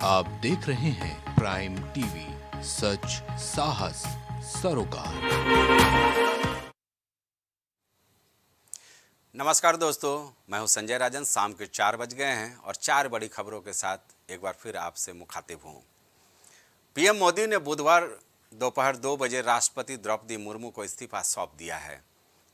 आप देख रहे हैं प्राइम टीवी, सच साहस सरोकार। नमस्कार दोस्तों, मैं हूं संजय राजन। शाम के 4 बज गए हैं और 4 बड़ी खबरों के साथ एक बार फिर आपसे मुखातिब हूं। पीएम मोदी ने बुधवार दोपहर 2 बजे राष्ट्रपति द्रौपदी मुर्मू को इस्तीफा सौंप दिया है।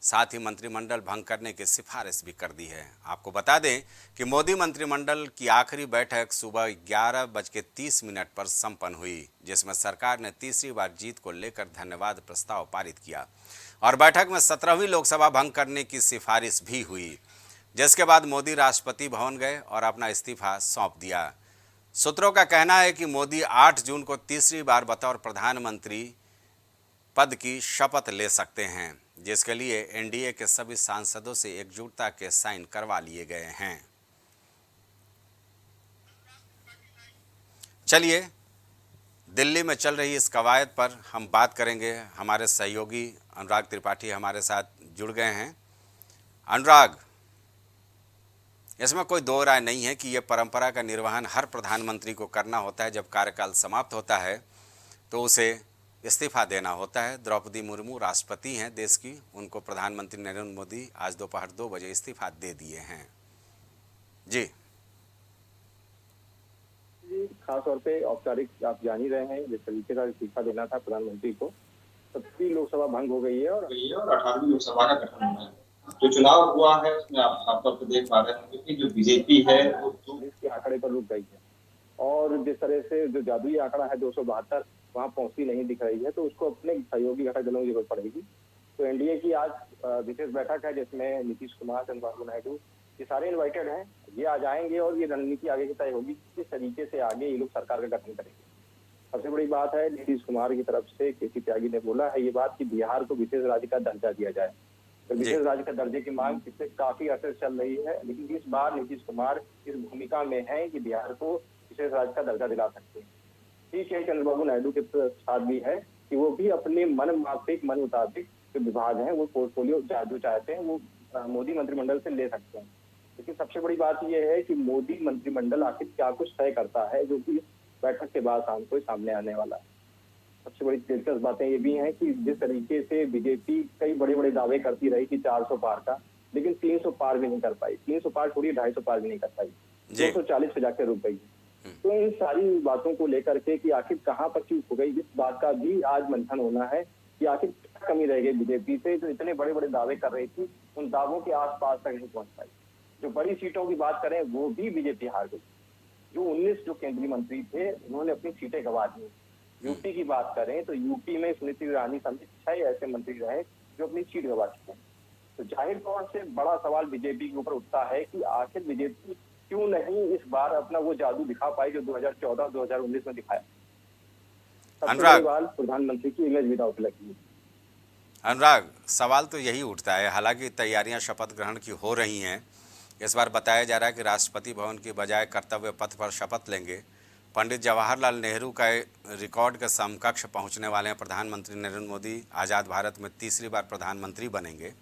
साथ ही मंत्रिमंडल भंग करने की सिफारिश भी कर दी है। आपको बता दें कि मोदी मंत्रिमंडल की आखिरी बैठक सुबह 11:30 पर संपन्न हुई, जिसमें सरकार ने तीसरी बार जीत को लेकर धन्यवाद प्रस्ताव पारित किया और बैठक में 17वीं लोकसभा भंग करने की सिफारिश भी हुई, जिसके बाद मोदी राष्ट्रपति भवन गए और अपना इस्तीफा सौंप दिया। सूत्रों का कहना है कि मोदी 8 जून को तीसरी बार बतौर प्रधानमंत्री पद की शपथ ले सकते हैं, जिसके लिए एनडीए के सभी सांसदों से एकजुटता के साइन करवा लिए गए हैं। चलिए, दिल्ली में चल रही इस कवायद पर हम बात करेंगे। हमारे सहयोगी अनुराग त्रिपाठी हमारे साथ जुड़ गए हैं। अनुराग, इसमें कोई दो राय नहीं है कि यह परंपरा का निर्वहन हर प्रधानमंत्री को करना होता है। जब कार्यकाल समाप्त होता है तो उसे इस्तीफा देना होता है। द्रौपदी मुर्मू राष्ट्रपति हैं देश की, उनको प्रधानमंत्री नरेंद्र मोदी आज दोपहर 2 बजे इस्तीफा दे दिए हैं। जी खास तौर पे औपचारिक आप जान ही रहे हैं, जिस तरीके का इस्तीफा देना था प्रधानमंत्री को, 17वीं लोकसभा भंग हो गई है और 18वीं लोकसभा का गठन होना है। जो चुनाव हुआ है उसमें आप साफ तौर पर देख पा रहे हैं कि जो बीजेपी है वो इसके आंकड़े पर रुक गई है और जिस तरह से जो जादुई आंकड़ा है 272 वहां पहुंचती नहीं दिख रही है, तो उसको अपने सहयोगी घटक दलों की जरूरत पड़ेगी। तो एनडीए की आज विशेष बैठक है जिसमें नीतीश कुमार, चंद्रबाबू नायडू ये सारे इन्वाइटेड हैं। ये आ जाएंगे और ये रणनीति आगे की तय होगी किस तरीके से आगे ये लोग सरकार का गठन करेंगे। सबसे बड़ी बात है, नीतीश कुमार की तरफ से केसी त्यागी ने बोला है ये बात कि बिहार को विशेष राज्य का दर्जा दिया जाए। तो विशेष राज्य का दर्जे की मांग पिछले काफी अर्से से चल रही है, लेकिन इस बार नीतीश कुमार इस भूमिका में है कि बिहार को विशेष राज्य का दर्जा दिला सकते हैं। ठीक है, चंद्रबाबू नायडू के साथ भी है कि वो भी अपने मन मुताबिक जो विभाग है वो पोर्टफोलियो जो चाहते हैं वो मोदी मंत्रिमंडल से ले सकते हैं। लेकिन सबसे बड़ी बात यह है कि मोदी मंत्रिमंडल आखिर क्या कुछ तय करता है, जो कि इस बैठक के बाद शाम को सामने आने वाला है। सबसे बड़ी दिलचस्प बातें ये भी हैं कि जिस तरीके से बीजेपी कई बड़े बड़े दावे करती रही कि 400 पार का, लेकिन 300 पार भी नहीं कर पाई। 300 पार छोड़िए, 250 पार भी नहीं कर पाई, 240 पे जाकर रुक गई। तो इन सारी बातों को लेकर के कि आखिर कहाँ पर चूक हो गई, इस बात का भी आज मंथन होना है कि आखिर क्या कमी रह गई बीजेपी से, जो इतने बड़े बड़े दावे कर रही थी उन दावों के आसपास तक नहीं पहुंच पाई। जो बड़ी सीटों की बात करें वो भी बीजेपी हार गई। जो 19 जो केंद्रीय मंत्री थे उन्होंने अपनी सीटें गंवा दी। यूपी की बात करें तो यूपी में स्मृति ईरानी समेत 6 ऐसे मंत्री रहे जो अपनी सीट गंवा चुके हैं। तो जाहिर तौर से बड़ा सवाल बीजेपी के ऊपर उठता है कि आखिर बीजेपी क्यों नहीं इस बार अपना वो जादू दिखा पाई जो 2014-2019 में दिखाया। सबसे बड़ी बात प्रधानमंत्री की इमेज भी दांव पे लगी है। अनुराग, सवाल तो यही उठता है। हालांकि तैयारियां शपथ ग्रहण की हो रही हैं। इस बार बताया जा रहा है कि राष्ट्रपति भवन की बजाय कर्तव्य पथ पर शपथ लेंगे। पंडित जवाहरलाल नेहरू का रिकॉर्ड के समकक्ष पहुंचने वाले हैं प्रधानमंत्री नरेंद्र मोदी। आज़ाद भारत में तीसरी बार प्रधानमंत्री बनेंगे।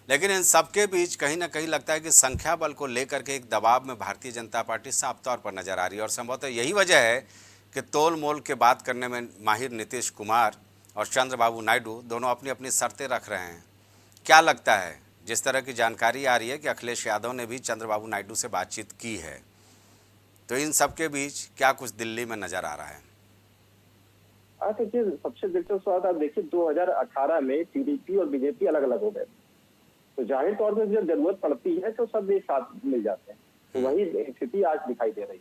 लेकिन इन सबके बीच कहीं ना कहीं लगता है कि संख्या बल को लेकर के एक दबाव में भारतीय जनता पार्टी साफ तौर पर नजर आ रही है और संभवतः यही वजह है कि तोल मोल के बात करने में माहिर नीतीश कुमार और चंद्रबाबू नायडू दोनों अपनी अपनी शर्तें रख रहे हैं। क्या लगता है, जिस तरह की जानकारी आ रही है कि अखिलेश यादव ने भी चंद्रबाबू नायडू से बातचीत की है, तो इन सब के बीच क्या कुछ दिल्ली में नजर आ रहा है? देखिए, सबसे दिलचस्प बात आप देखिए 2018 में टीडीपी और बीजेपी अलग अलग हो गए। तो जाहिर तौर पर जब जरूरत पड़ती है तो सब एक साथ मिल जाते हैं। तो वही स्थिति आज दिखाई दे रही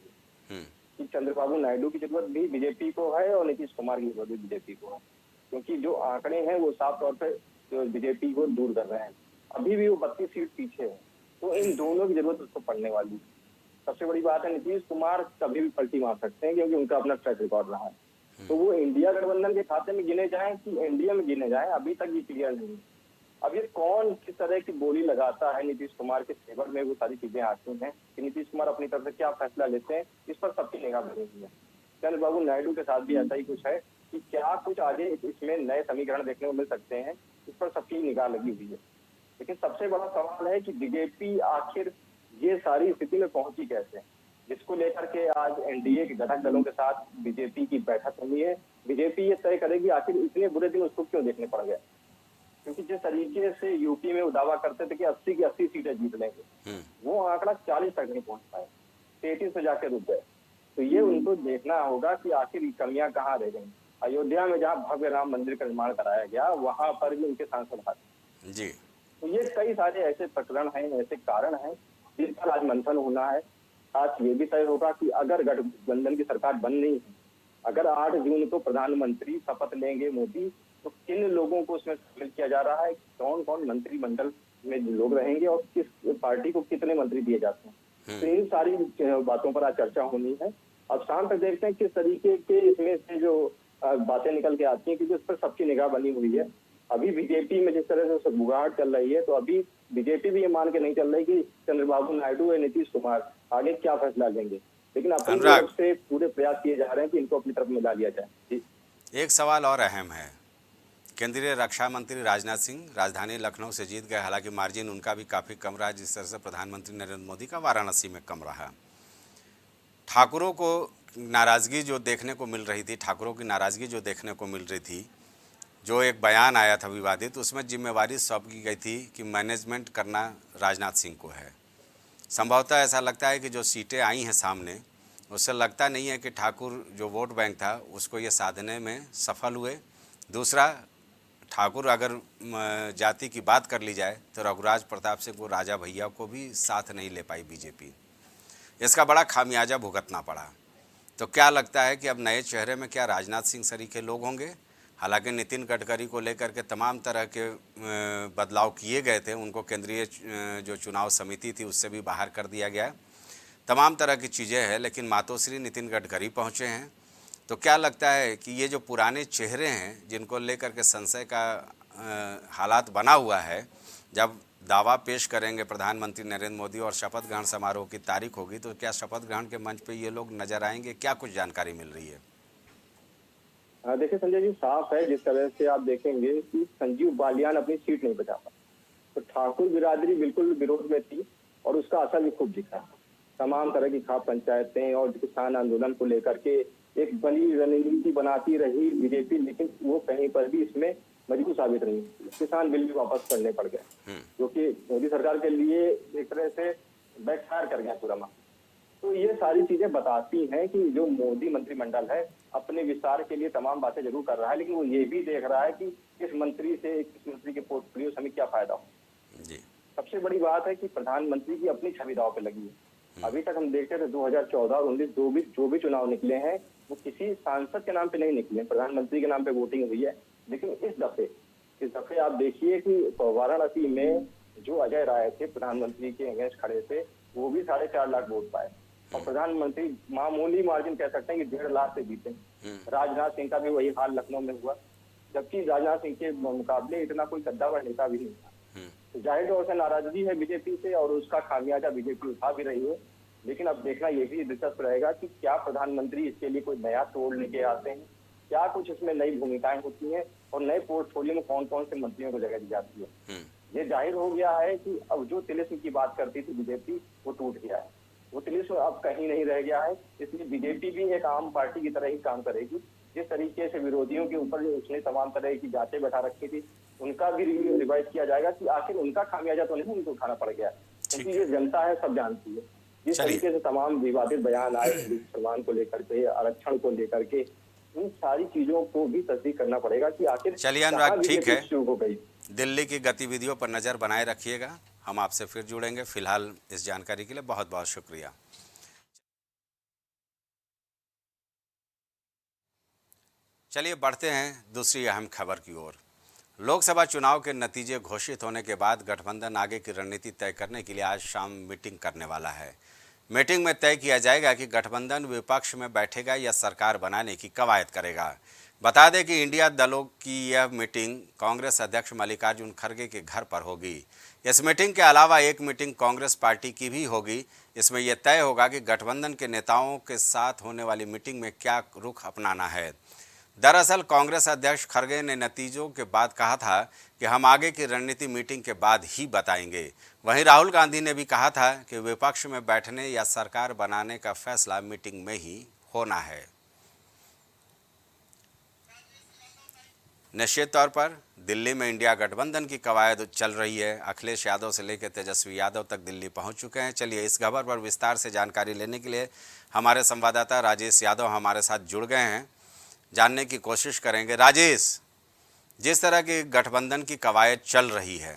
है कि चंद्रबाबू नायडू की जरूरत भी बीजेपी को है और नीतीश कुमार की जरूरत भी बीजेपी को है, क्योंकि जो आंकड़े हैं वो साफ तौर पर बीजेपी को दूर कर रहे हैं। अभी भी वो 32 सीट पीछे है, तो इन दोनों की जरूरत उसको पड़ने वाली है। सबसे बड़ी बात है, नीतीश कुमार कभी भी पलटी मार सकते हैं क्योंकि उनका अपना ट्रैक रिकॉर्ड रहा है। तो वो इंडिया गठबंधन के खाते में गिने जाए कि एनडीए में गिने जाए, अभी तक ये क्लियर नहीं है। अब ये कौन किस तरह की बोली लगाता है नीतीश कुमार के फेवर में, वो सारी चीजें आती हैं कि नीतीश कुमार अपनी तरफ से क्या फैसला लेते हैं, इस पर सबकी निगाह बनी हुई है। चंद्रबाबू नायडू के साथ भी ऐसा ही कुछ है कि क्या कुछ आगे इसमें नए समीकरण देखने को मिल सकते हैं, इस पर सबकी निगाह लगी हुई है। लेकिन सबसे बड़ा सवाल है कि बीजेपी आखिर ये सारी स्थिति में पहुंची कैसे। जिसको लेकर के आज एनडीए के घटक दलों के साथ बीजेपी की बैठक हुई है। बीजेपी ये तय करेगी आखिर इतने बुरे दिन उसको क्यों देखने पड़ गए, क्योंकि जिस तरीके से यूपी में वो दावा करते थे कि 80 की 80 सीटें जीत लेंगे, वो आंकड़ा 40 तक नहीं पहुंच पाए, 33 पे जाके रुक गए। तो ये उनको देखना होगा कि आखिर कमियां कहाँ रह गई। अयोध्या में जहाँ भव्य राम मंदिर का निर्माण कराया गया, वहां पर भी उनके सांसद हाथ जी। तो ये कई सारे ऐसे प्रकरण हैं, ऐसे कारण हैं जिन पर आज मंथन होना है। आज ये भी तय होगा कि अगर गठबंधन की सरकार बन नहीं है, अगर 8 जून को प्रधानमंत्री शपथ लेंगे मोदी, तो किन लोगों को उसमें शामिल किया जा रहा है, कौन कौन मंत्रिमंडल में लोग रहेंगे और किस पार्टी को कितने मंत्री दिए जाते हैं। तो इन सारी बातों पर आज चर्चा होनी है। अब शाम तक देखते हैं किस तरीके के इसमें से जो बातें निकल के आती हैं, क्योंकि उस पर सबकी निगाह बनी हुई है। अभी बीजेपी में जिस तरह से बुगाहट चल रही है, तो अभी बीजेपी भी ये मान के नहीं चल रही कि चंद्रबाबू नायडू और नीतीश कुमार आगे क्या फैसला लेंगे, लेकिन अपनी तरफ से पूरे प्रयास किए जा रहे हैं कि इनको अपनी तरफ मिला लिया जाए। जी। एक सवाल और अहम है, केंद्रीय रक्षा मंत्री राजनाथ सिंह राजधानी लखनऊ से जीत गए, हालांकि मार्जिन उनका भी काफ़ी कम रहा, जिस तरह से प्रधानमंत्री नरेंद्र मोदी का वाराणसी में कम रहा। ठाकुरों को नाराज़गी जो देखने को मिल रही थी, ठाकुरों की नाराज़गी जो देखने को मिल रही थी, जो एक बयान आया था विवादित, उसमें जिम्मेवारी सौंप की गई थी कि मैनेजमेंट करना राजनाथ सिंह को है। संभवतः ऐसा लगता है कि जो सीटें आई हैं सामने, उससे लगता नहीं है कि ठाकुर जो वोट बैंक था उसको ये साधने में सफल हुए। दूसरा, ठाकुर अगर जाति की बात कर ली जाए तो रघुराज प्रताप सिंह को, राजा भैया को भी साथ नहीं ले पाई बीजेपी। इसका बड़ा खामियाजा भुगतना पड़ा। तो क्या लगता है कि अब नए चेहरे में क्या राजनाथ सिंह सरीखे लोग होंगे? हालांकि नितिन गडकरी को लेकर के तमाम तरह के बदलाव किए गए थे, उनको केंद्रीय जो चुनाव समिति थी उससे भी बाहर कर दिया गया, तमाम तरह की चीज़ें हैं, लेकिन मातोश्री नितिन गडकरी पहुँचे हैं। तो क्या लगता है कि ये जो पुराने चेहरे हैं जिनको लेकर के संशय का हालात बना हुआ है, जब दावा पेश करेंगे प्रधानमंत्री नरेंद्र मोदी और शपथ ग्रहण समारोह की तारीख होगी, तो क्या शपथ ग्रहण के मंच पे ये लोग नजर आएंगे? क्या कुछ जानकारी मिल रही है? देखिए संजय जी, साफ है जिस तरह से आप देखेंगे कि संजीव बालियान अपनी सीट नहीं बचा पाए, तो ठाकुर बिरादरी बिल्कुल विरोध में थी और उसका असर भी खूब दिखा। तमाम तरह की खाप पंचायतें और किसान आंदोलन को लेकर के एक बड़ी रणनीति बनाती रही बीजेपी, लेकिन वो कहीं पर भी इसमें मजबूत साबित नहीं। किसान बिल भी वापस करने पड़ गए, जो कि मोदी सरकार के लिए एक तरह से बैकफायर कर गया पूरा। तो ये सारी चीजें बताती हैं कि जो मोदी मंत्रिमंडल है अपने विस्तार के लिए तमाम बातें जरूर कर रहा है, लेकिन वो ये भी देख रहा है कि किस मंत्री के पोर्टफोलियो से हमें क्या फायदा हो। सबसे बड़ी बात है कि प्रधानमंत्री की अपनी छवि दांव पे लगी है। अभी तक हम देखते थे 2014 और 19 जो भी चुनाव निकले हैं वो किसी सांसद के नाम पे नहीं निकले, प्रधानमंत्री के नाम पे वोटिंग हुई है। लेकिन इस दफे आप देखिए कि वाराणसी में जो अजय राय थे प्रधानमंत्री के अगेंस्ट खड़े थे, वो भी 4.5 लाख वोट पाए और प्रधानमंत्री मामूली मार्जिन कह सकते हैं कि 1.5 लाख से जीते। राजनाथ सिंह का भी वही हाल लखनऊ में हुआ, जबकि राजनाथ सिंह के मुकाबले इतना कोई कद्दावर नेता भी नहीं था। तो जाहिर तौर से नाराजगी है बीजेपी से और उसका खामियाजा बीजेपी उठा भी रही है। लेकिन अब देखना ये भी दिलचस्प रहेगा कि क्या प्रधानमंत्री इसके लिए कोई नया तोड़ लेके आते हैं, क्या कुछ इसमें नई भूमिकाएं होती हैं और नए पोर्टफोलियो में कौन कौन से मंत्रियों को जगह दी जाती है। ये जाहिर हो गया है कि अब जो तिलिस्म की बात करती थी बीजेपी, वो टूट गया है, वो तिलिस्म अब कहीं नहीं रह गया है। इसलिए बीजेपी भी एक आम पार्टी की तरह ही काम करेगी। जिस तरीके से विरोधियों के ऊपर उसने तमाम तरह की जांचें बैठा रखी थी, उनका भी रिवाइज किया जाएगा कि आखिर उनका खामियाजा तो नहीं उनको उठाना पड़ गया, क्योंकि ये जनता है, सब जानती है। जिस तरीके से तमाम विवादित बयान आए मुसलमान को लेकर के, आरक्षण को लेकर के, इन सारी चीजों को भी तस्दीक करना पड़ेगा कि आखिर चलिए अनुराग, ठीक है, शुरू हो गई। दिल्ली की गतिविधियों पर नज़र बनाए रखिएगा, हम आपसे फिर जुड़ेंगे। फिलहाल इस जानकारी के लिए बहुत बहुत शुक्रिया। चलिए बढ़ते हैं दूसरी अहम खबर की ओर। लोकसभा चुनाव के नतीजे घोषित होने के बाद गठबंधन आगे की रणनीति तय करने के लिए आज शाम मीटिंग करने वाला है। मीटिंग में तय किया जाएगा कि गठबंधन विपक्ष में बैठेगा या सरकार बनाने की कवायद करेगा। बता दें कि इंडिया दलों की यह मीटिंग कांग्रेस अध्यक्ष मल्लिकार्जुन खड़गे के घर पर होगी। इस मीटिंग के अलावा एक मीटिंग कांग्रेस पार्टी की भी होगी। इसमें यह तय होगा कि गठबंधन के नेताओं के साथ होने वाली मीटिंग में क्या रुख अपनाना है। दरअसल कांग्रेस अध्यक्ष खड़गे ने नतीजों के बाद कहा था कि हम आगे की रणनीति मीटिंग के बाद ही बताएंगे। वहीं राहुल गांधी ने भी कहा था कि विपक्ष में बैठने या सरकार बनाने का फैसला मीटिंग में ही होना है। निश्चित तौर पर दिल्ली में इंडिया गठबंधन की कवायद चल रही है। अखिलेश यादव से लेकर तेजस्वी यादव तक दिल्ली पहुंच चुके हैं। चलिए इस खबर पर विस्तार से जानकारी लेने के लिए हमारे संवाददाता राजेश यादव हमारे साथ जुड़ गए हैं। जानने की कोशिश करेंगे। राजेश, जिस तरह की गठबंधन की कवायद चल रही है,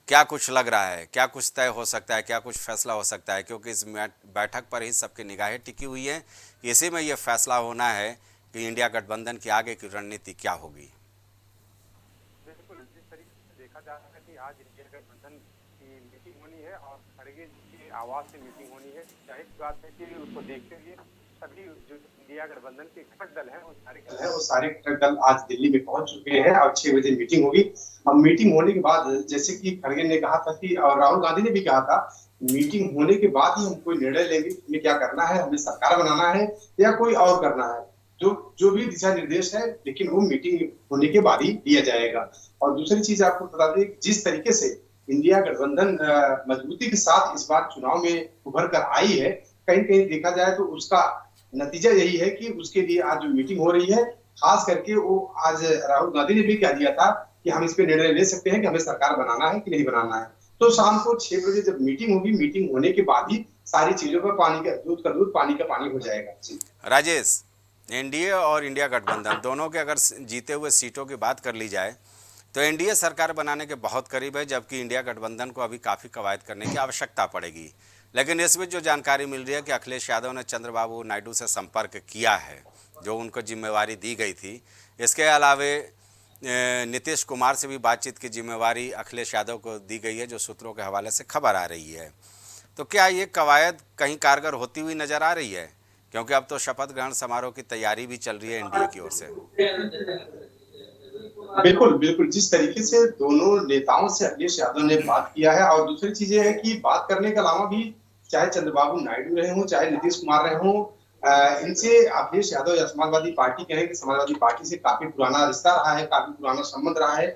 क्या कुछ लग रहा है, क्या कुछ तय हो सकता है, क्या कुछ फैसला हो सकता है? क्योंकि इस बैठक पर ही सबकी निगाहें टिकी हुई हैं। इसी में यह फैसला होना है कि इंडिया गठबंधन की आगे की रणनीति क्या होगी। बिल्कुल, जिस तरीके से देखा जा रहा है कि आज इंडिया गठबंधन की मीटिंग होनी है और खड़गे की आवाज से मीटिंग होनी है। जाहिर बात है कि उसको देखते हुए सभी जो इंडिया गठबंधन के घटक दल हैं वो सारे घटक दल आज दिल्ली में पहुंच चुके हैं और 6 बजे मीटिंग होगी। अब मीटिंग होने के बाद जैसे कि खड़गे ने कहा था कि और राहुल गांधी ने भी कहा था, मीटिंग होने के बाद ही हम कोई निर्णय लेंगे, हमें क्या करना है, हमें सरकार बनाना है या कोई और करना है। जो भी दिशा निर्देश है, लेकिन वो मीटिंग होने के बाद ही दिया जाएगा। और दूसरी चीज आपको बता दें, जिस तरीके से इंडिया गठबंधन मजबूती के साथ इस बार चुनाव में उभर कर आई है, कहीं कहीं देखा जाए तो उसका नतीजा यही है कि उसके लिए आज जो मीटिंग हो रही है, खास करके वो आज राहुल गांधी ने भी कह दिया था कि हम इस पे निर्णय ले सकते हैं कि हमें सरकार बनाना है कि नहीं बनाना है। तो शाम को 6 बजे जब मीटिंग होगी, मीटिंग होने के बाद ही सारी चीजों पर पानी का दूध पानी का पानी हो जाएगा। जी राजेश, एनडीए और इंडिया गठबंधन दोनों के अगर जीते हुए सीटों की बात कर ली जाए तो एनडीए सरकार बनाने के बहुत करीब है, जबकि इंडिया गठबंधन को अभी काफ़ी कवायद करने की आवश्यकता पड़ेगी। लेकिन इस बीच जो जानकारी मिल रही है कि अखिलेश यादव ने चंद्रबाबू नायडू से संपर्क किया है, जो उनको जिम्मेवारी दी गई थी। इसके अलावे नीतीश कुमार से भी बातचीत की जिम्मेवारी अखिलेश यादव को दी गई है, जो सूत्रों के हवाले से खबर आ रही है। तो क्या ये कवायद कहीं कारगर होती हुई नजर आ रही है? क्योंकि अब तो शपथ ग्रहण समारोह की तैयारी भी चल रही है एनडीए की ओर से। बिल्कुल बिल्कुल, जिस तरीके से दोनों नेताओं से अखिलेश यादव ने बात किया है, और दूसरी चीज ये है कि बात करने के अलावा भी चाहे चंद्रबाबू नायडू रहे हों, चाहे नीतीश कुमार रहे हों, इनसे अखिलेश यादव या समाजवादी पार्टी कहें कि समाजवादी पार्टी से काफी पुराना रिश्ता रहा है, काफी पुराना संबंध रहा है।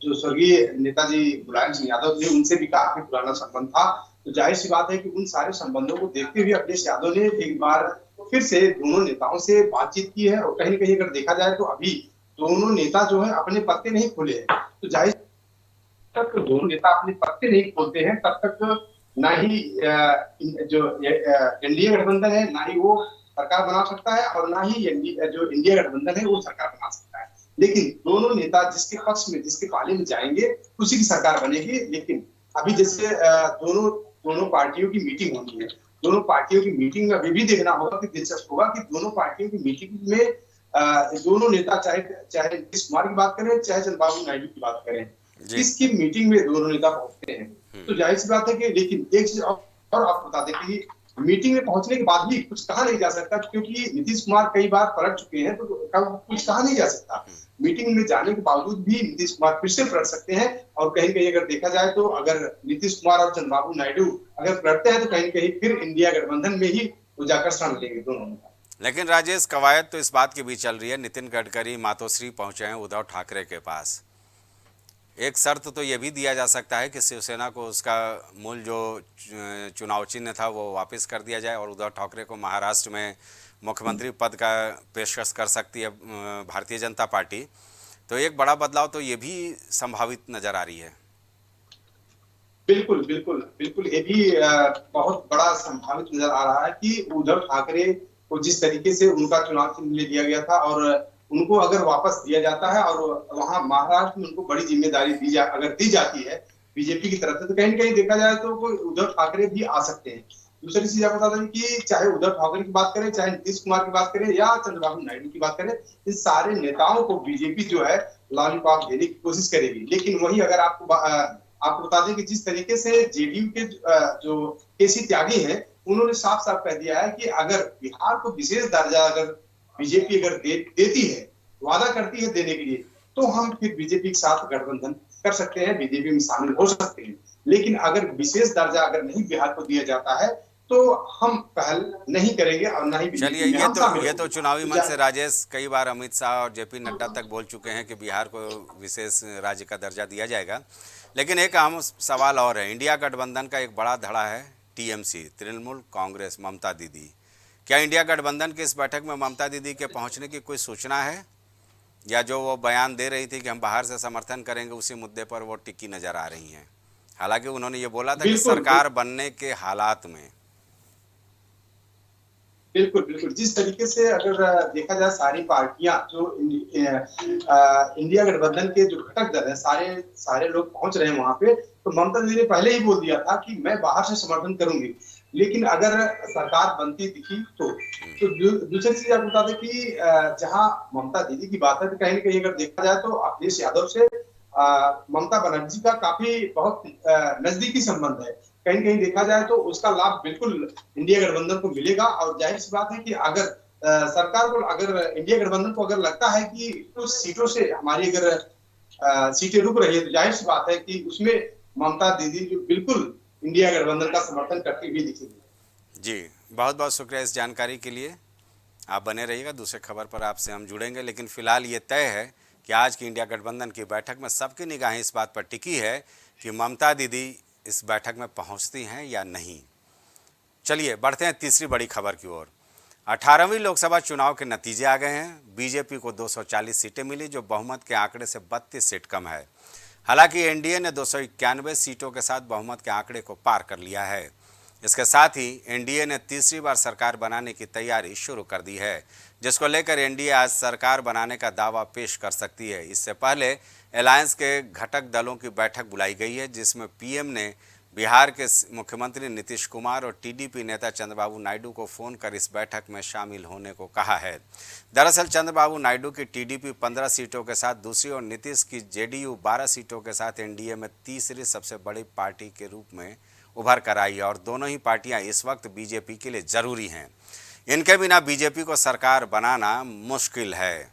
जो स्वर्गीय नेताजी मुलायम सिंह यादव थे, उनसे भी काफी पुराना संबंध था। तो जाहिर सी बात है कि उन सारे संबंधों को देखते हुए अखिलेश यादव ने एक बार फिर से दोनों नेताओं से बातचीत की है। और कहीं न कहीं अगर देखा जाए तो अभी दोनों नेता जो है अपने पत्ते नहीं खोले हैं। तो जाहिर तक दोनों नेता अपने पत्ते नहीं खोलते हैं, तब तक ना ही जो एनडीए गठबंधन है, ना ही वो सरकार बना सकता है, और ना ही जो इंडिया गठबंधन है वो सरकार बना सकता है। लेकिन दोनों नेता जिसके पक्ष में, जिसके पाले में जाएंगे, उसी की सरकार बनेगी। लेकिन अभी जैसे दोनों पार्टियों की मीटिंग होनी है, दोनों पार्टियों की मीटिंग में अभी भी देखना होगा कि दिलचस्प होगा कि दोनों पार्टियों की मीटिंग में दोनों नेता चाहे नीतीश कुमार की बात करें, चाहे चंद्रबाबू नायडू की बात करें, किसकी मीटिंग में दोनों नेता पहुंचते हैं। तो जाहिर सी बात है कि, लेकिन एक चीज और आपको बता दें कि मीटिंग में पहुंचने के बाद भी कुछ कहा नहीं जा सकता, क्योंकि नीतीश कुमार कई बार पलट चुके हैं, तो कुछ कहा नहीं जा सकता। मीटिंग में जाने के बावजूद भी नीतीश कुमार फिर से पलट सकते हैं। और कहीं कहीं अगर देखा जाए तो अगर नीतीश कुमार और चंद्रबाबू नायडू अगर पलटते हैं तो कहीं कहीं फिर इंडिया गठबंधन में ही वो जाकर स्थान लेंगे दोनों नेता। लेकिन राजेश, कवायद तो इस बात की भी चल रही है, नितिन गडकरी मातोश्री पहुंचे हैं उद्धव ठाकरे के पास। एक शर्त तो ये भी दिया जा सकता है कि शिवसेना को उसका मूल जो चुनाव चिन्ह था वो वापस कर दिया जाए और उद्धव ठाकरे को महाराष्ट्र में मुख्यमंत्री पद का पेशकश कर सकती है भारतीय जनता पार्टी। तो एक बड़ा बदलाव तो ये भी संभावित नजर आ रही है। बिल्कुल बिल्कुल बिल्कुल, ये भी बहुत बड़ा संभावित नजर आ रहा है कि उद्धव ठाकरे को जिस तरीके से उनका चुनाव चिन्ह ले लिया गया था, और उनको अगर वापस दिया जाता है और वहां महाराष्ट्र में उनको बड़ी जिम्मेदारी अगर दी जाती है बीजेपी की तरफ से, तो कहीं न कहीं देखा जाए तो उद्धव ठाकरे भी आ सकते हैं। दूसरी चीज आप बता दें कि चाहे उद्धव ठाकरे की बात करें, चाहे नीतीश कुमार की बात करें, या चंद्रबाबू नायडू की बात करें, इन सारे नेताओं को बीजेपी जो है लॉलीपॉप देने की कोशिश करेगी। लेकिन वही अगर आपको बता दें कि जिस तरीके से जेडीयू के जो केसी त्यागी हैं, उन्होंने साफ साफ कह दिया है कि अगर बिहार को विशेष दर्जा अगर बीजेपी अगर देती है, वादा करती है देने के लिए, तो हम फिर बीजेपी के साथ गठबंधन कर सकते हैं, बीजेपी में शामिल हो सकते हैं। लेकिन अगर विशेष दर्जा अगर नहीं बिहार को दिया जाता है, तो हम पहल नहीं करेंगे और ना ही चलिए, बीजेपी में हम शामिल ये तो होंगे। चुनावी मंच से राजेश कई बार अमित शाह और जेपी नड्डा तक बोल चुके हैं कि बिहार को विशेष राज्य का दर्जा दिया जाएगा। लेकिन एक अहम सवाल और है, इंडिया गठबंधन का एक बड़ा धड़ा है टीएमसी, तृणमूल कांग्रेस, ममता दीदी। क्या इंडिया गठबंधन की इस बैठक में ममता दीदी के पहुंचने की कोई सूचना है, या जो वो बयान दे रही थी कि हम बाहर से समर्थन करेंगे उसी मुद्दे पर वो टिकी नजर आ रही हैं? हालांकि उन्होंने ये बोला था कि बिल्कुल सरकार बनने के हालात में। बिल्कुल बिल्कुल जिस तरीके से अगर देखा जाए सारी पार्टियां जो इंडिया गठबंधन के जो घटक दल है सारे सारे लोग पहुंच रहे हैं वहां पे, तो ममता दीदी ने पहले ही बोल दिया था कि मैं बाहर से समर्थन करूंगी, लेकिन अगर सरकार बनती दिखी तो दूसरी चीज आप बता दें कि जहां ममता दीदी की बात है तो कहीं ना कहीं अगर देखा जाए तो अखिलेश यादव से ममता बनर्जी का काफी बहुत नजदीकी संबंध है। कहीं कहीं देखा जाए तो उसका लाभ बिल्कुल इंडिया गठबंधन को मिलेगा। और जाहिर सी बात है कि अगर सरकार को, अगर इंडिया गठबंधन को अगर लगता है कि कुछ सीटों से हमारी अगर सीटें रुक रही है, तो जाहिर सी बात है कि उसमें ममता दीदी जो बिल्कुल इंडिया गठबंधन का समर्थन करती हुई दिखेगी। जी, बहुत बहुत शुक्रिया इस जानकारी के लिए। आप बने रहिएगा, दूसरे खबर पर आपसे हम जुड़ेंगे। लेकिन फिलहाल ये तय है कि आज की इंडिया गठबंधन की बैठक में सबकी निगाहें इस बात पर टिकी है कि ममता दीदी इस बैठक में पहुंचती हैं या नहीं। चलिए बढ़ते हैं तीसरी बड़ी खबर की ओर। 18वीं लोकसभा चुनाव के नतीजे आ गए हैं। बीजेपी को 240 सीटें मिली, जो बहुमत के आंकड़े से 32 सीट कम है। हालांकि एनडीए ने 291 सीटों के साथ बहुमत के आंकड़े को पार कर लिया है। इसके साथ ही एनडीए ने तीसरी बार सरकार बनाने की तैयारी शुरू कर दी है, जिसको लेकर एनडीए आज सरकार बनाने का दावा पेश कर सकती है। इससे पहले अलायंस के घटक दलों की बैठक बुलाई गई है, जिसमें पीएम ने बिहार के मुख्यमंत्री नीतीश कुमार और टीडीपी नेता चंद्रबाबू नायडू को फ़ोन कर इस बैठक में शामिल होने को कहा है। दरअसल चंद्रबाबू नायडू की टीडीपी 15 सीटों के साथ दूसरी और नीतीश की जेडीयू 12 सीटों के साथ एनडीए में तीसरी सबसे बड़ी पार्टी के रूप में उभर कर आई है, और दोनों ही पार्टियां इस वक्त बीजेपी के लिए ज़रूरी हैं। इनके बिना बीजेपी को सरकार बनाना मुश्किल है।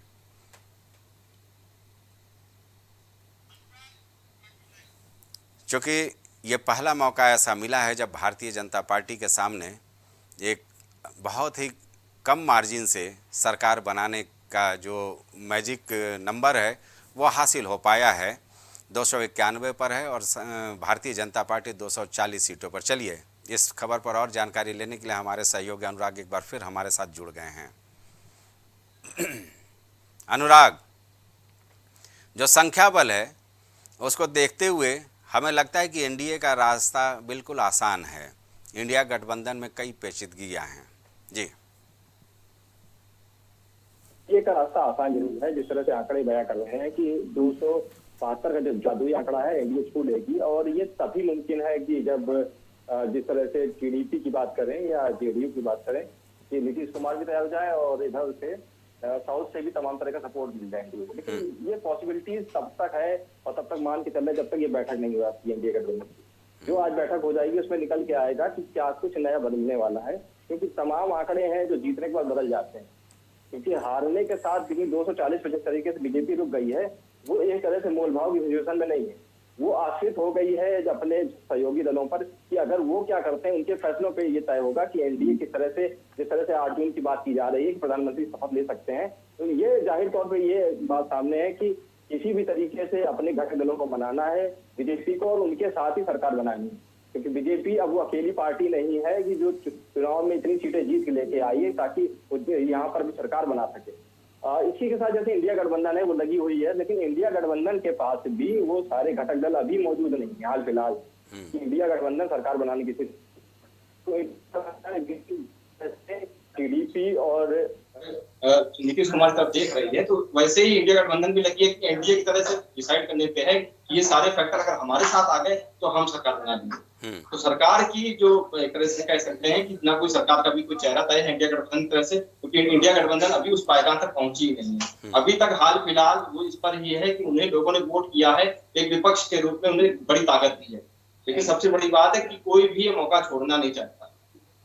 क्योंकि ये पहला मौका ऐसा मिला है जब भारतीय जनता पार्टी के सामने एक बहुत ही कम मार्जिन से सरकार बनाने का जो मैजिक नंबर है वो हासिल हो पाया है। 291 पर है और भारतीय जनता पार्टी 240 सीटों पर। चलिए इस खबर पर और जानकारी लेने के लिए हमारे सहयोगी अनुराग एक बार फिर हमारे साथ जुड़ गए हैं। अनुराग, जो संख्या बल है उसको देखते हुए हमें लगता है कि एनडीए का रास्ता बिल्कुल आसान है। इंडिया गठबंधन में कई पेचीदगियां हैं। जी, ये का रास्ता आसान जरूर है। जिस तरह से आंकड़े बयां कर रहे हैं कि 272 का जो जादुई आंकड़ा है एनडीए छू लेगी, और ये तभी मुमकिन है कि जब जिस तरह से टीडीपी की बात करें या जेडीयू की बात करें कि नीतीश कुमार भी तैयार हो जाए और इधर से साउथ से भी तमाम तरह का सपोर्ट मिल जाएंगे। लेकिन ये पॉसिबिलिटीज तब तक है और तब तक मान के चल रहे जब तक ये बैठक नहीं हो जाती है एनडीए गठबंधन की। जो आज बैठक हो जाएगी उसमें निकल के आएगा कि क्या कुछ नया बदलने वाला है, क्योंकि तमाम आंकड़े हैं जो जीतने के बाद बदल जाते हैं। क्योंकि हारने के साथ 240 पे जिस तरीके से बीजेपी रुक गई है, वो एक तरह से मोल भाव की सिचुएशन में नहीं है। वो आश्रित हो गई है अपने सहयोगी दलों पर कि अगर वो क्या करते हैं उनके फैसलों पे ये तय होगा कि एनडीए किस तरह से, जिस तरह से 8 जून की बात की जा रही है कि प्रधानमंत्री शपथ ले सकते हैं, तो ये जाहिर तौर पे ये बात सामने है कि किसी भी तरीके से अपने घटक दलों को मनाना है बीजेपी को, और उनके साथ ही सरकार बनानी है। क्योंकि बीजेपी अब वो अकेली पार्टी नहीं है कि जो चुनाव में इतनी सीटें जीत के लेके आई है ताकि यहाँ पर भी सरकार बना सके। इसी के साथ जैसे इंडिया गठबंधन है वो लगी हुई है, लेकिन इंडिया गठबंधन के पास भी वो सारे घटक दल अभी मौजूद नहीं है हाल फिलहाल कि इंडिया गठबंधन सरकार बनाने की स्थिति। टीडीपी और नीतीश कुमार तब देख रही है, तो वैसे ही इंडिया गठबंधन भी लगी है कि एनडीए की तरह से डिसाइड करने पे है कि ये सारे फैक्टर अगर हमारे साथ आ गए तो हम सरकार बना देंगे। तो सरकार की जो एक तरह से कह सकते हैं कि ना कोई सरकार का भी कोई चेहरा तय है इंडिया गठबंधन की तरह से, क्योंकि इंडिया गठबंधन अभी उस पायदान तक पहुंची ही नहीं है। अभी तक हाल फिलहाल वो इस पर ही है कि उन्हें लोगों ने वोट किया है, एक विपक्ष के रूप में उन्हें बड़ी ताकत दी है। लेकिन सबसे बड़ी बात है कि कोई भी ये मौका छोड़ना नहीं चाहता।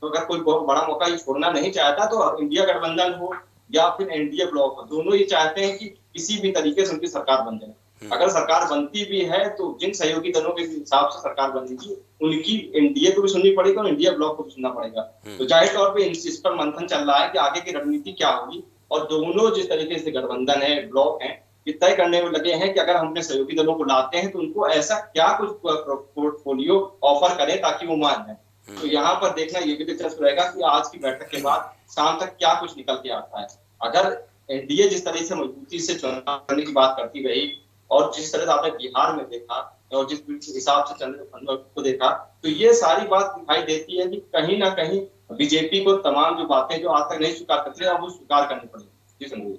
तो अगर कोई बहुत बड़ा मौका ये छोड़ना नहीं चाहता तो इंडिया गठबंधन हो या फिर एनडीए ब्लॉक हो, दोनों ये चाहते हैं कि किसी भी तरीके से उनकी सरकार बन जाए। अगर सरकार बनती भी है तो जिन सहयोगी दलों के हिसाब से सरकार बनेगी उनकी एनडीए को भी सुननी पड़ेगी और इंडिया ब्लॉक को भी सुनना पड़ेगा। तो जाहिर तौर पे इस पर मंथन चल रहा है कि आगे की रणनीति क्या होगी, और दोनों जिस तरीके से गठबंधन है, ब्लॉक है, ये तय करने में लगे हैं कि अगर हम अपने सहयोगी दलों को लाते हैं तो उनको ऐसा क्या कुछ पोर्टफोलियो ऑफर करें ताकि वो मान जाए। तो यहाँ पर देखना ये भी दिलचस्प रहेगा कि आज की बैठक के बाद शाम तक क्या कुछ निकल के आता है। अगर एनडीए जिस तरह से मजबूती से चुनाव करने की बात करती रही और जिस तरह से आपने बिहार में देखा और जिस हिसाब से चंद्रबाबू को देखा, तो ये सारी बात दिखाई देती है कि कहीं ना कहीं बीजेपी को तमाम जो बातें जो आज तक नहीं स्वीकार करती है अब वो स्वीकार करनी पड़ेगी। जी संजय।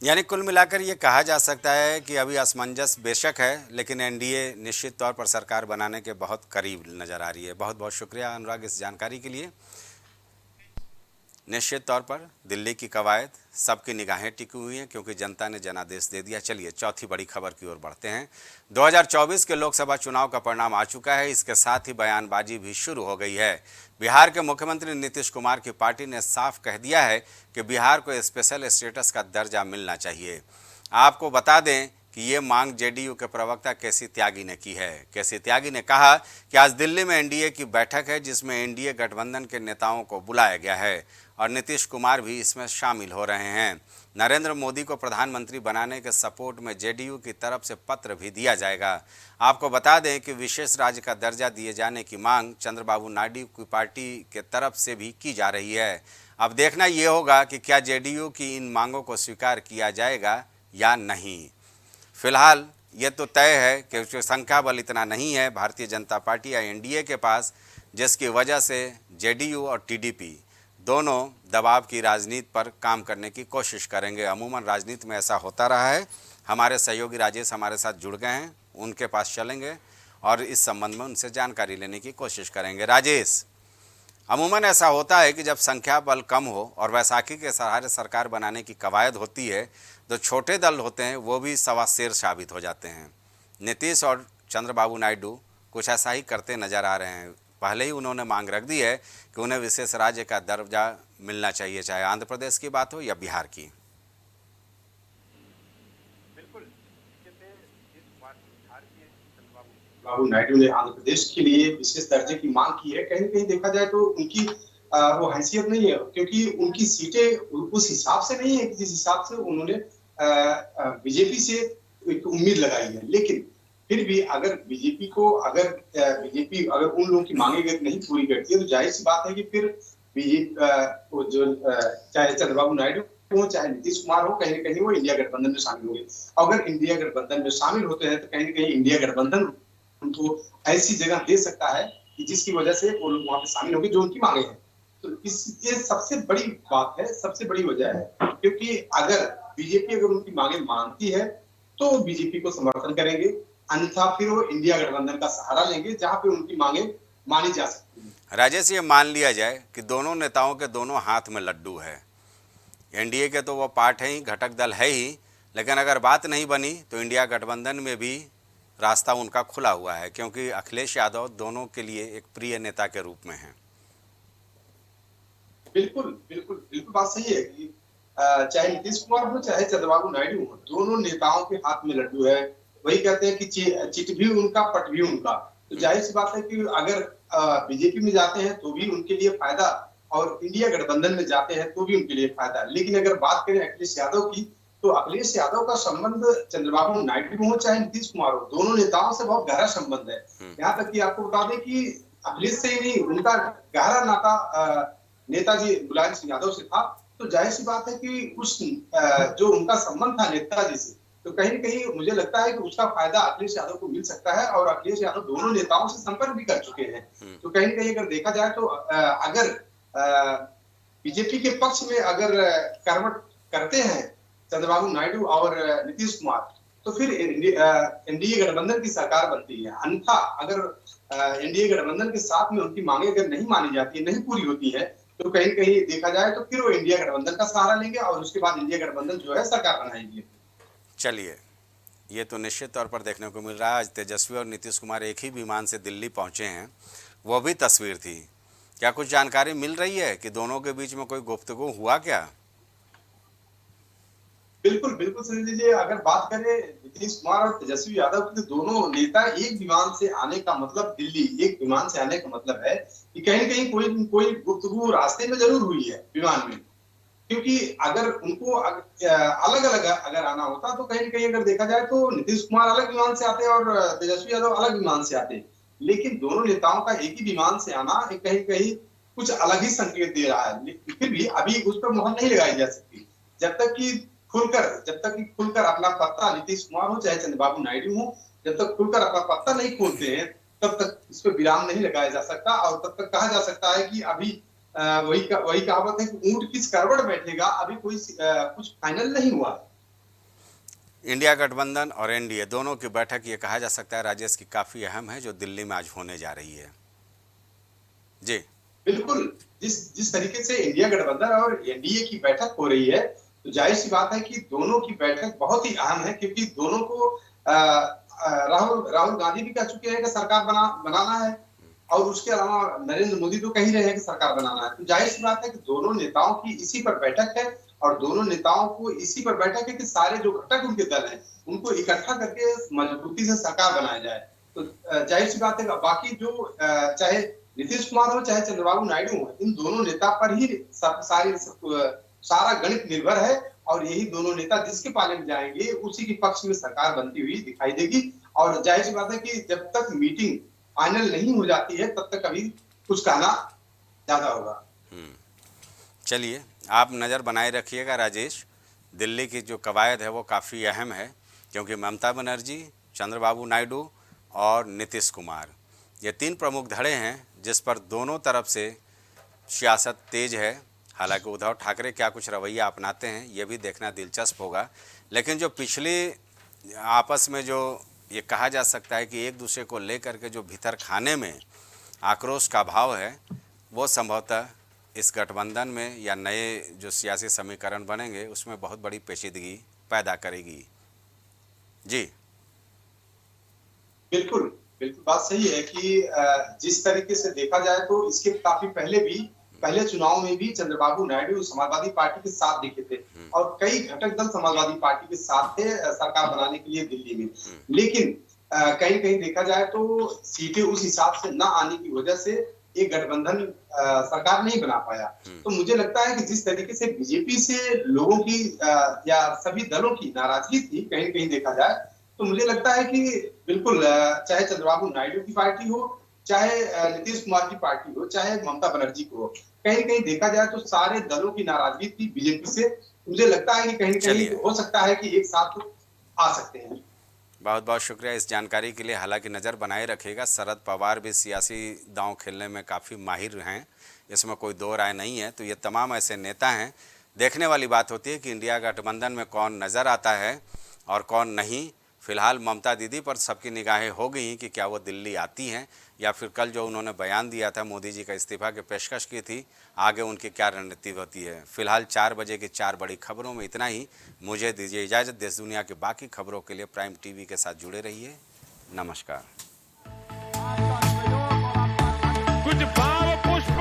यानी कुल मिलाकर ये कहा जा सकता है कि अभी असमंजस बेशक है, लेकिन एनडीए निश्चित तौर पर सरकार बनाने के बहुत करीब नज़र आ रही है। बहुत बहुत शुक्रिया अनुराग इस जानकारी के लिए। निश्चित तौर पर दिल्ली की कवायद सबकी निगाहें टिकी हुई हैं क्योंकि जनता ने जनादेश दे दिया। चलिए चौथी बड़ी खबर की ओर बढ़ते हैं। 2024 के लोकसभा चुनाव का परिणाम आ चुका है, इसके साथ ही बयानबाजी भी शुरू हो गई है। बिहार के मुख्यमंत्री नीतीश कुमार की पार्टी ने साफ कह दिया है कि बिहार को स्पेशल स्टेटस का दर्जा मिलना चाहिए। आपको बता दें कि ये मांग जेडीयू के प्रवक्ता केसी त्यागी ने की है। केसी त्यागी ने कहा कि आज दिल्ली में एनडीए की बैठक है जिसमें एनडीए गठबंधन के नेताओं को बुलाया गया है और नीतीश कुमार भी इसमें शामिल हो रहे हैं। नरेंद्र मोदी को प्रधानमंत्री बनाने के सपोर्ट में जेडीयू की तरफ से पत्र भी दिया जाएगा। आपको बता दें कि विशेष राज्य का दर्जा दिए जाने की मांग चंद्रबाबू नायडू की पार्टी के तरफ से भी की जा रही है। अब देखना ये होगा कि क्या जेडीयू की इन मांगों को स्वीकार किया जाएगा या नहीं। फिलहाल ये तो तय है कि संख्या बल इतना नहीं है भारतीय जनता पार्टी या एनडीए के पास, जिसकी वजह से जेडीयू और टीडीपी दोनों दबाव की राजनीति पर काम करने की कोशिश करेंगे। अमूमन राजनीति में ऐसा होता रहा है। हमारे सहयोगी राजेश हमारे साथ जुड़ गए हैं, उनके पास चलेंगे और इस संबंध में उनसे जानकारी लेने की कोशिश करेंगे। राजेश, अमूमन ऐसा होता है कि जब संख्या बल कम हो और वैसाखी के सहारे सरकार बनाने की कवायद होती है तो छोटे दल होते हैं वो भी सवा शेर साबित हो जाते हैं। नीतीश और चंद्रबाबू नायडू कुछ ऐसा ही करते नजर आ रहे हैं। पहले ही उन्होंने मांग रख दी है कि उन्हें विशेष राज्य का दर्जा मिलना चाहिए, चाहे आंध्र प्रदेश की बात हो या बिहार की। बिल्कुल, चंद्रबाबू नायडू ने आंध्र प्रदेश के लिए विशेष दर्जे की मांग की है। कहीं कहीं देखा जाए तो उनकी वो हैसियत नहीं है, क्योंकि उनकी सीटें उस हिसाब से नहीं है जिस हिसाब से उन्होंने बीजेपी से एक उम्मीद लगाई है। लेकिन फिर भी अगर बीजेपी अगर उन लोगों की मांगे नहीं पूरी करती है तो जाहिर सी बात है कि फिर बीजेपी जो चाहे चंद्रबाबू नायडू हो चाहे नीतीश कुमार हो, कहीं ना कहीं वो इंडिया गठबंधन में शामिल होंगे। अगर इंडिया गठबंधन में शामिल होते हैं तो कहीं ना कहीं इंडिया गठबंधन उनको ऐसी जगह दे सकता है कि जिसकी वजह से वो लोग वहां पे शामिल होंगे जो उनकी मांगे हैं। तो ये सबसे बड़ी बात है, सबसे बड़ी वजह है, क्योंकि अगर बीजेपी अगर उनकी मांगे मानती है तो बीजेपी को समर्थन करेंगे, अन्यथा फिर वो इंडिया गठबंधन का सहारा लेंगे जहां पे उनकी मांगे मानी जा सकती है। राजेश, ये मान लिया जाए कि दोनों नेताओं के दोनों हाथ में लड्डू है। एनडीए के तो वो पार्ट है ही, घटक दल है ही, लेकिन अगर बात नहीं बनी तो इंडिया गठबंधन में भी रास्ता उनका खुला हुआ है, क्योंकि अखिलेश यादव दोनों के लिए एक प्रिय नेता के रूप में हैं। बिल्कुल बिल्कुल बिल्कुल बात सही है कि चाहे नीतीश कुमार हो चाहे चंद्रबाबू नायडू हो, दोनों नेताओं के हाथ में लड्डू है। वही कहते हैं कि चिट भी उनका पट भी उनका। तो जाहिर सी बात है कि अगर बीजेपी में जाते हैं तो भी उनके लिए फायदा और इंडिया गठबंधन में जाते हैं तो भी उनके लिए फायदा। लेकिन अगर बात करें अखिलेश यादव की, तो अखिलेश यादव का संबंध चंद्रबाबू नायडू हो चाहे नीतीश कुमार हो, दोनों नेताओं से बहुत गहरा संबंध है। यहाँ तक कि आपको बता दें कि अखिलेश से ही नहीं, उनका गहरा नाता नेताजी मुलायम सिंह यादव से था। तो जाहिर सी बात है कि उस जो उनका संबंध था नेताजी से, तो कहीं न कहीं मुझे लगता है कि उसका फायदा अखिलेश यादव को मिल सकता है। और अखिलेश यादव दोनों नेताओं से संपर्क भी कर चुके हैं। तो कहीं न कहीं अगर देखा जाए तो अगर बीजेपी के पक्ष में अगर करवट करते हैं चंद्रबाबू नायडू और नीतीश कुमार, तो फिर एनडीए गठबंधन की सरकार बनती है। अन्यथा अगर एनडीए गठबंधन के साथ में उनकी मांगे अगर नहीं मानी जाती है, नहीं पूरी होती है, तो कहीं कहीं देखा जाए तो फिर वो इंडिया गठबंधन का सहारा लेंगे और उसके बाद इंडिया गठबंधन जो है सरकार बनाएगी। चलिए, ये तो निश्चित तौर पर देखने को मिल रहा है। आज तेजस्वी और नीतीश कुमार एक ही विमान से दिल्ली पहुंचे हैं, वो भी तस्वीर थी। क्या कुछ जानकारी मिल रही है कि दोनों के बीच में कोई गुफ्तगू हुआ क्या? बिल्कुल बिल्कुल सुनील जी, अगर बात करें नीतीश कुमार और तेजस्वी यादव की, तो दोनों नेता एक विमान से आने का मतलब, दिल्ली एक विमान से आने का मतलब है कि कहीं न कहीं कोई कोई गुफ्तगू रास्ते में जरूर हुई है विमान में। क्योंकि अगर उनको अलग अलग अगर आना होता तो कहीं न कहीं अगर देखा जाए तो नीतीश कुमार अलग विमान से आते और तेजस्वी यादव अलग विमान से आते। लेकिन दोनों नेताओं का एक ही विमान से आना कहीं कहीं कुछ अलग ही संकेत दे रहा है। फिर भी अभी उस पर मुहर नहीं लगाई जा सकती जब तक कि खुलकर अपना पत्ता नीतीश कुमार हो चाहे चंद्रबाबू नायडू हो, जब तक खुलकर अपना पत्ता नहीं खोलते हैं तब तक इस पर विराम नहीं लगाया जा सकता। और तब तक कहा जा सकता है कि अभी वही कहावत है कि ऊंट किस करवट बैठेगा, अभी कोई कुछ फाइनल नहीं हुआ। इंडिया गठबंधन और एनडीए दोनों की बैठक ये कहा जा सकता है राजेश की काफी अहम है, जो दिल्ली में आज होने जा रही है। जी बिल्कुल, जिस तरीके से इंडिया गठबंधन और एनडीए की बैठक हो रही है, तो जाहिर सी बात है कि दोनों की बैठक बहुत ही अहम है, क्योंकि दोनों को राहुल गांधी भी कह चुके हैं कि सरकार बनाना है, और उसके अलावा नरेंद्र मोदी तो कह ही रहे हैं कि सरकार बनाना है। तो जाहिर सी बात है कि दोनों नेताओं की इसी पर बैठक है, और दोनों नेताओं को इसी पर बैठक है कि सारे जो घटक उनके दल हैं उनको इकट्ठा करके मजबूती से सरकार बनाया जाए। तो जाहिर सी बात है, बाकी जो चाहे नीतीश कुमार हो चाहे चंद्रबाबू नायडू हो, इन दोनों नेता पर ही सारा गणित निर्भर है, और यही दोनों नेता जिसके पाले में जाएंगे उसी के पक्ष में सरकार बनती हुई दिखाई देगी। और जाहिर सी बात है कि जब तक मीटिंग फाइनल नहीं हो जाती है तब तक अभी कुछ कहना ज्यादा होगा। चलिए, आप नज़र बनाए रखिएगा राजेश। दिल्ली की जो कवायद है वो काफ़ी अहम है, क्योंकि ममता बनर्जी, चंद्रबाबू नायडू और नीतीश कुमार, ये तीन प्रमुख धड़े हैं जिस पर दोनों तरफ से सियासत तेज है। हालांकि उद्धव ठाकरे क्या कुछ रवैया अपनाते हैं ये भी देखना दिलचस्प होगा। लेकिन जो पिछले आपस में जो ये कहा जा सकता है कि एक दूसरे को लेकर के जो भीतर खाने में आक्रोश का भाव है, वो संभवतः इस गठबंधन में या नए जो सियासी समीकरण बनेंगे उसमें बहुत बड़ी पेचीदगी पैदा करेगी। जी बिल्कुल बिल्कुल, बात सही है कि जिस तरीके से देखा जाए तो इसके काफी पहले चुनाव में भी चंद्रबाबू नायडू समाजवादी पार्टी के साथ दिखे थे, और कई घटक दल समाजवादी पार्टी के साथ थे सरकार बनाने के लिए दिल्ली में। लेकिन कहीं कहीं देखा जाए तो सीटें उस हिसाब से न आने की वजह से एक गठबंधन सरकार नहीं बना पाया। तो मुझे लगता है कि जिस तरीके से बीजेपी से लोगों की या सभी दलों की नाराजगी थी कहीं कहीं देखा जाए, तो मुझे लगता है कि बिल्कुल चाहे चंद्रबाबू नायडू की पार्टी हो, चाहे नीतीश कुमार की पार्टी हो, चाहे ममता बनर्जी को हो, कहीं कहीं देखा जाए तो सारे दलों की नाराजगी थी बीजेपी से। मुझे लगता है कि कहीं कहीं हो सकता है कि एक साथ आ सकते हैं। बहुत बहुत शुक्रिया इस जानकारी के लिए। हालांकि नज़र बनाए रखिएगा, शरद पवार भी सियासी दांव खेलने में काफ़ी माहिर हैं, इसमें कोई दो राय नहीं है। तो ये तमाम ऐसे नेता हैं। देखने वाली बात होती है कि इंडिया गठबंधन में कौन नज़र आता है और कौन नहीं। फिलहाल ममता दीदी पर सबकी निगाहें हो गई कि क्या वो दिल्ली आती हैं, या फिर कल जो उन्होंने बयान दिया था मोदी जी का इस्तीफा की पेशकश की थी, आगे उनकी क्या रणनीति होती है। फिलहाल 4 बजे की 4 बड़ी खबरों में इतना ही। मुझे दीजिए इजाज़त। देश दुनिया की बाकी खबरों के लिए प्राइम टीवी के साथ जुड़े रहिए। नमस्कार। कुछ भाव पुष्प।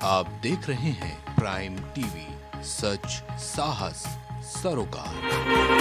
आप देख रहे हैं प्राइम टीवी, सच साहस सरोकार।